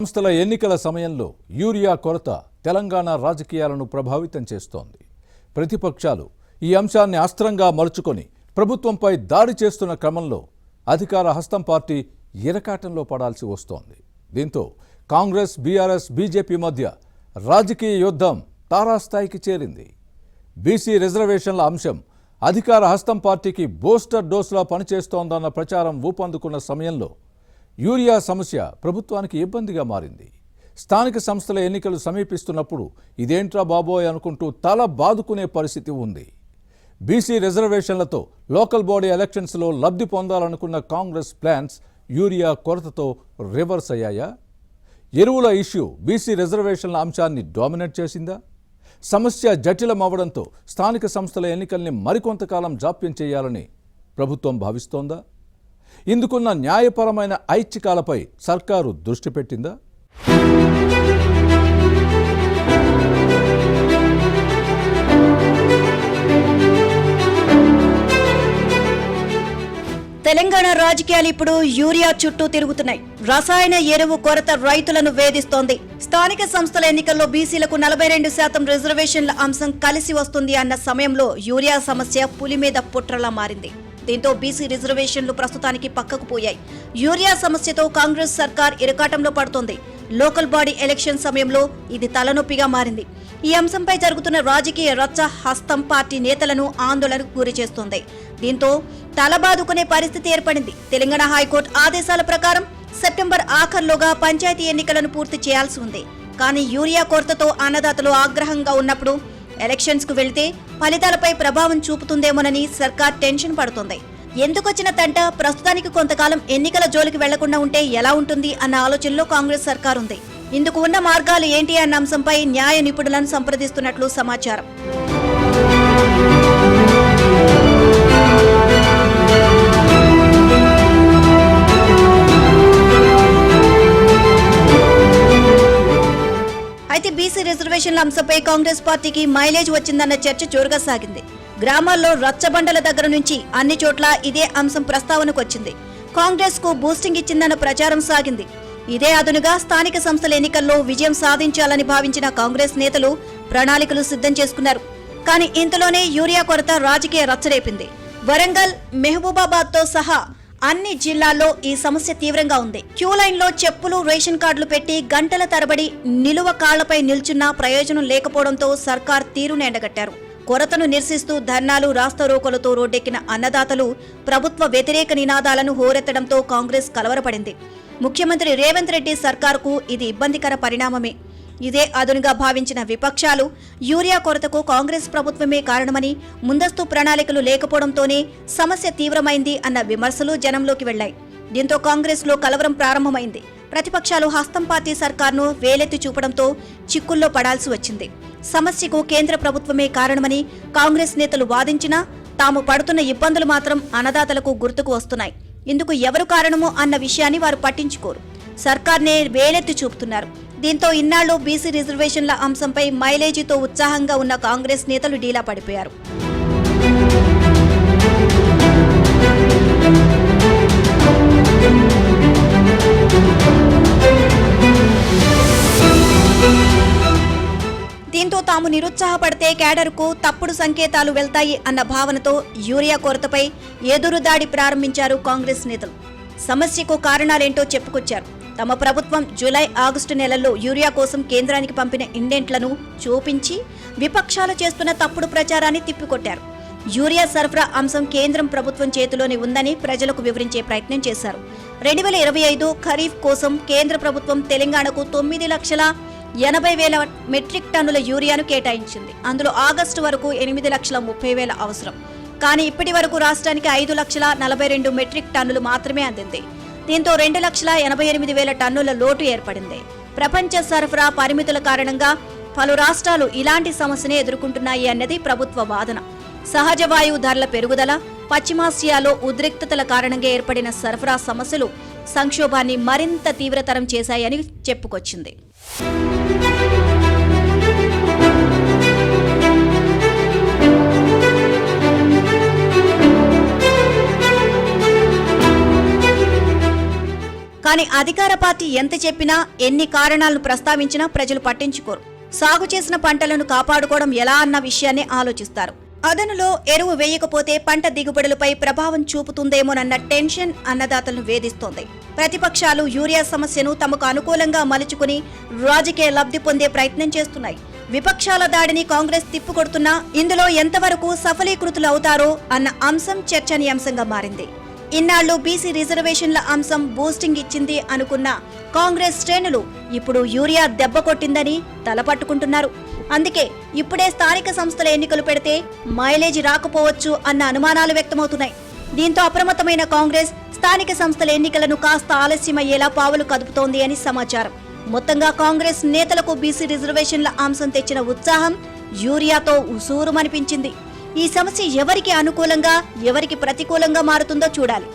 సంస్థల ఎన్నికల సమయంలో యూరియా కొరత తెలంగాణ రాజకీయాలను ప్రభావితం చేస్తోంది. ప్రతిపక్షాలు ఈ అంశాన్ని అస్త్రంగా మలుచుకొని ప్రభుత్వంపై దాడి చేస్తున్న క్రమంలో అధికార హస్తం పార్టీ ఇరకాటంలో పడాల్సి వస్తోంది. దీంతో కాంగ్రెస్, బీఆర్ఎస్, బీజేపీ మధ్య రాజకీయ యుద్ధం తారాస్థాయికి చేరింది. బీసీ రిజర్వేషన్ల అంశం అధికార హస్తం పార్టీకి బూస్టర్ డోస్లా పనిచేస్తోందన్న ప్రచారం ఊపందుకున్న సమయంలో యూరియా సమస్య ప్రభుత్వానికి ఇబ్బందిగా మారింది. స్థానిక సంస్థల ఎన్నికలు సమీపిస్తున్నప్పుడు ఇదేంట్రా బాబోయ్ అనుకుంటూ తల బాదుకునే పరిస్థితి ఉంది. బీసీ రిజర్వేషన్లతో లోకల్ బాడీ ఎలక్షన్స్లో లబ్ధి పొందాలనుకున్న కాంగ్రెస్ ప్లాన్స్ యూరియా కొరతతో రివర్స్ అయ్యాయా? ఎరువుల ఇష్యూ బీసీ రిజర్వేషన్ల అంశాన్ని డామినేట్ చేసిందా? సమస్య జటిలమవ్వడంతో స్థానిక సంస్థల ఎన్నికల్ని మరికొంతకాలం జాప్యం చేయాలని ప్రభుత్వం భావిస్తోందా? ఇందుకున్న న్యాయపరమైన ఐచ్ఛికాలపై సర్కారు దృష్టి పెట్టిందా? తెలంగాణ రాజకీయాలు ఇప్పుడు యూరియా చుట్టూ తిరుగుతున్నాయి. రసాయన ఎరువు కొరత రైతులను వేధిస్తోంది. స్థానిక సంస్థల ఎన్నికల్లో బీసీలకు 42% రిజర్వేషన్ల అంశం కలిసి వస్తుంది అన్న సమయంలో యూరియా సమస్య పులి మీద పుట్రలా మారింది. దీంతో బీసీ రిజర్వేషన్లు ప్రస్తుతానికి పక్కకు పోయాయి. యూరియా సమస్యతో కాంగ్రెస్ సర్కార్ ఇరకాటంలో పడుతోంది. లోకల్ బాడీ ఎలక్షన్ సమయంలో ఇది తలనొప్పిగా మారింది. ఈ అంశంపై జరుగుతున్న రాజకీయ రచ్చ హస్తం పార్టీ నేతలను ఆందోళనకు గురి చేస్తోంది. దీంతో తలబాదుకునే పరిస్థితి ఏర్పడింది. తెలంగాణ హైకోర్టు ఆదేశాల ప్రకారం సెప్టెంబర్ ఆఖర్లోగా పంచాయతీ ఎన్నికలను పూర్తి చేయాల్సి ఉంది. కానీ యూరియా కొరతతో అన్నదాతలు ఆగ్రహంగా ఉన్నప్పుడు ఎలక్షన్స్ కు వెళ్తే ఫలితాలపై ప్రభావం చూపుతుందేమోనని సర్కార్ టెన్షన్ పడుతోంది. ఎందుకొచ్చిన తంట? ప్రస్తుతానికి కొంతకాలం ఎన్నికల జోలికి వెళ్లకుండా ఉంటే ఎలా ఉంటుంది అన్న ఆలోచనలో కాంగ్రెస్ సర్కార్ ఉంది. ఇందుకు ఉన్న మార్గాలు ఏంటి అన్న అంశంపై న్యాయ నిపుణులను సంప్రదిస్తున్నట్లు సమాచారం. అయితే బీసీ రిజర్వేషన్ల అంశంపై కాంగ్రెస్ పార్టీకి మైలేజ్ వచ్చిందన్న చర్చ జోరుగా సాగింది. గ్రామాల్లో రచ్చబండల దగ్గర నుంచి అన్ని చోట్ల ఇదే అంశం ప్రస్తావనకు వచ్చింది. కాంగ్రెస్ కు బూస్టింగ్ ఇచ్చిందన్న ప్రచారం సాగింది. ఇదే అదునుగా స్థానిక సంస్థల ఎన్నికల్లో విజయం సాధించాలని భావించిన కాంగ్రెస్ నేతలు ప్రణాళికలు సిద్ధం చేసుకున్నారు. కానీ ఇంతలోనే యూరియా కొరత రాజకీయ రచ్చరేపింది. వరంగల్, మహబూబాబాద్ తో సహా అన్ని జిల్లాల్లో ఈ సమస్య తీవ్రంగా ఉంది. క్యూ లైన్ లో చెప్పులు, రేషన్ కార్డులు పెట్టి గంటల తరబడి నిలువ కాళ్లపై నిల్చున్నా ప్రయోజనం లేకపోవడంతో సర్కార్ తీరును ఎండగట్టారు. కొరతను నిరసిస్తూ ధర్నాలు, రాస్తారోకోలతో రోడ్డెక్కిన అన్నదాతలు ప్రభుత్వ వ్యతిరేక నినాదాలను హోరెత్తడంతో కాంగ్రెస్ కలవరపడింది. ముఖ్యమంత్రి రేవంత్ రెడ్డి సర్కార్కు ఇది ఇబ్బందికర పరిణామమే. ఇదే అదునుగా భావించిన విపక్షాలు యూరియా కొరతకు కాంగ్రెస్ ప్రభుత్వమే కారణమని, ముందస్తు ప్రణాళికలు లేకపోవడంతోనే సమస్య తీవ్రమైంది అన్న విమర్శలు జనంలోకి వెళ్లాయి. దీంతో కాంగ్రెస్ లో కలవరం ప్రారంభమైంది. ప్రతిపక్షాలు హస్తం పార్టీ సర్కార్ను వేలెత్తి చూపడంతో చిక్కుల్లో పడాల్సి వచ్చింది. సమస్యకు కేంద్ర ప్రభుత్వమే కారణమని కాంగ్రెస్ నేతలు వాదించినా తాము పడుతున్న ఇబ్బందులు మాత్రం అన్నదాతలకు గుర్తుకు వస్తున్నాయి. ఇందుకు ఎవరు కారణమో అన్న విషయాన్ని వారు పట్టించుకోరు. సర్కార్నే వేలెత్తి చూపుతున్నారు. దీంతో ఇన్నాళ్లు బీసీ రిజర్వేషన్ల అంశంపై మైలేజీతో ఉత్సాహంగా ఉన్న కాంగ్రెస్ నేతలు డీలా పడిపోయారు. దీంతో తాము నిరుత్సాహపడితే కేడర్కు తప్పుడు సంకేతాలు వెళ్తాయి అన్న భావనతో యూరియా కొరతపై ఎదురుదాడి ప్రారంభించారు కాంగ్రెస్ నేతలు. సమస్యకు కారణాలేంటో చెప్పుకొచ్చారు. తమ ప్రభుత్వం జూలై, ఆగస్టు నెలల్లో యూరియా కోసం కేంద్రానికి పంపిన ఇండెంట్లను చూపించి విపక్షాలు చేస్తున్న తప్పుడు ప్రచారాన్ని తిప్పికొట్టారు. యూరియా సరఫరా అంశం కేంద్రం ప్రభుత్వం చేతిలోనే ఉందని ప్రజలకు వివరించే ప్రయత్నం చేశారు. 2025 ఖరీఫ్ కోసం కేంద్ర ప్రభుత్వం తెలంగాణకు 9,80,000 మెట్రిక్ టన్నుల యూరియాను కేటాయించింది. అందులో ఆగస్టు వరకు 8,30,000 అవసరం. కానీ ఇప్పటి వరకు రాష్ట్రానికి 5,42,000 మెట్రిక్ టన్నులు మాత్రమే అందింది. దీంతో 2,88,000 టన్నుల లోటు ఏర్పడింది. ప్రపంచ సరఫరా పరిమితుల కారణంగా పలు రాష్ట్రాలు ఇలాంటి సమస్యనే ఎదుర్కొంటున్నాయి అన్నది ప్రభుత్వ వాదన. సహజ వాయువు ధరల పెరుగుదల, పశ్చిమాసియాలో ఉద్రిక్తతల కారణంగా ఏర్పడిన సరఫరా సమస్యలు సంక్షోభాన్ని మరింత తీవ్రతరం చేశాయని చెప్పుకొచ్చింది. కానీ అధికార పార్టీ ఎంత చెప్పినా, ఎన్ని కారణాలను ప్రస్తావించినా ప్రజలు పట్టించుకోరు. సాగు చేసిన పంటలను కాపాడుకోవడం ఎలా అన్న విషయాన్ని ఆలోచిస్తారు. అదనులో ఎరువు వేయకపోతే పంట దిగుబడులపై ప్రభావం చూపుతుందేమోనన్న టెన్షన్ అన్నదాతలను వేధిస్తోంది. ప్రతిపక్షాలు యూరియా సమస్యను తమకు అనుకూలంగా మలుచుకుని రాజకీయ లబ్ధి పొందే ప్రయత్నం చేస్తున్నాయి. విపక్షాల దాడిని కాంగ్రెస్ తిప్పుకొడుతున్నా ఇందులో ఎంతవరకు సఫలీకృతులు అవుతారో అన్న అంశం చర్చనీయాంశంగా మారింది. ఇన్నాళ్లు బీసీ రిజర్వేషన్ల అంశం బూస్టింగ్ ఇచ్చింది అనుకున్న కాంగ్రెస్ శ్రేణులు ఇప్పుడు యూరియా దెబ్బ కొట్టిందని తలపట్టుకుంటున్నారు. అందుకే ఇప్పుడే స్థానిక సంస్థల ఎన్నికలు పెడితే మైలేజ్ రాకపోవచ్చు అన్న అనుమానాలు వ్యక్తమవుతున్నాయి. దీంతో అప్రమత్తమైన కాంగ్రెస్ స్థానిక సంస్థల ఎన్నికలను కాస్త ఆలస్యమయ్యేలా పావులు కదుపుతోంది అని సమాచారం. మొత్తంగా కాంగ్రెస్ నేతలకు బీసీ రిజర్వేషన్ల అంశం తెచ్చిన ఉత్సాహం యూరియాతో ఉసూరుమనిపించింది. ఈ సమస్య ఎవరికి అనుకూలంగా, ఎవరికి ప్రతికూలంగా మారుతుందో చూడాలి.